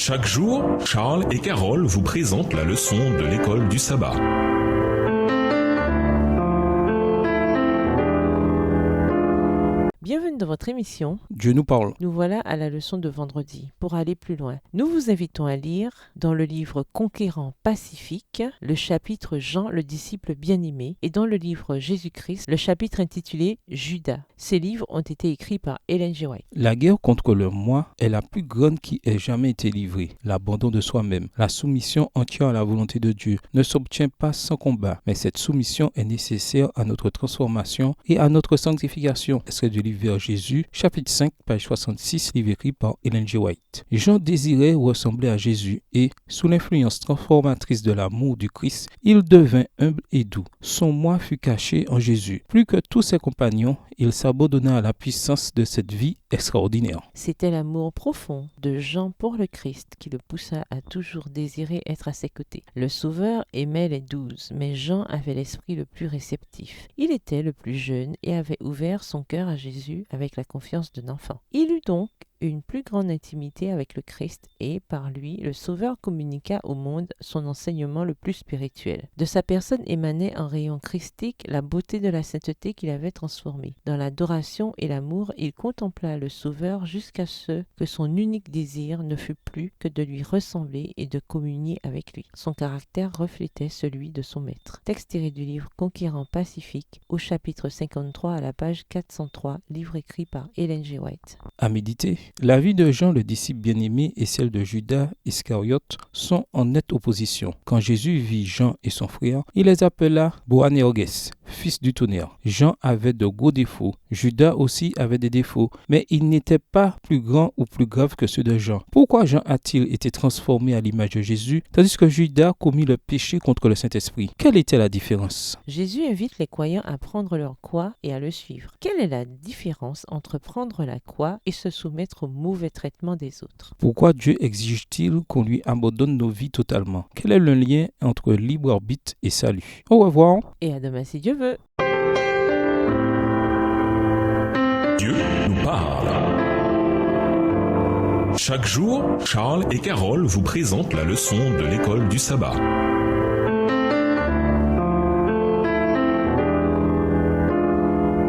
Chaque jour, Charles et Carole vous présentent la leçon de l'école du sabbat. Bienvenue dans votre émission. Dieu nous parle. Nous voilà à la leçon de vendredi. Pour aller plus loin, nous vous invitons à lire dans le livre Conquérant Pacifique, le chapitre Jean, le disciple bien-aimé, et dans le livre Jésus-Christ, le chapitre intitulé Judas. Ces livres ont été écrits par Ellen G. White. La guerre contre le moi est la plus grande qui ait jamais été livrée. L'abandon de soi-même, la soumission entière à la volonté de Dieu ne s'obtient pas sans combat, mais cette soumission est nécessaire à notre transformation et à notre sanctification. Extrait du livre Vers Jésus, chapitre 5, page 66, livre écrit par Ellen G. White. Jean désirait ressembler à Jésus et, sous l'influence transformatrice de l'amour du Christ, il devint humble et doux. Son moi fut caché en Jésus. Plus que tous ses compagnons, il s'abandonna à la puissance de cette vie extraordinaire. C'était l'amour profond de Jean pour le Christ qui le poussa à toujours désirer être à ses côtés. Le Sauveur aimait les 12, mais Jean avait l'esprit le plus réceptif. Il était le plus jeune et avait ouvert son cœur à Jésus avec la confiance d'un enfant. Il eut donc une plus grande intimité avec le Christ et, par lui, le Sauveur communiqua au monde son enseignement le plus spirituel. De sa personne émanait un rayon christique la beauté de la sainteté qu'il avait transformée. Dans l'adoration et l'amour, il contempla le Sauveur jusqu'à ce que son unique désir ne fût plus que de lui ressembler et de communier avec lui. Son caractère reflétait celui de son maître. Texte tiré du livre Conquérant Pacifique, au chapitre 53 à la page 403, livre écrit par Ellen G. White. À méditer. La vie de Jean, le disciple bien-aimé, et celle de Judas Iscariote sont en nette opposition. Quand Jésus vit Jean et son frère, il les appela Boanerges, fils du tonnerre. Jean avait de gros défauts. Judas aussi avait des défauts, mais ils n'étaient pas plus grands ou plus graves que ceux de Jean. Pourquoi Jean a-t-il été transformé à l'image de Jésus, tandis que Judas commit le péché contre le Saint-Esprit? Quelle était la différence? Jésus invite les croyants à prendre leur croix et à le suivre. Quelle est la différence entre prendre la croix et se soumettre au mauvais traitement des autres? Pourquoi Dieu exige-t-il qu'on lui abandonne nos vies totalement? Quel est le lien entre libre arbitre et salut? Au revoir. Et à demain si Dieu veut. Dieu nous parle. Chaque jour, Charles et Carole vous présentent la leçon de l'école du sabbat.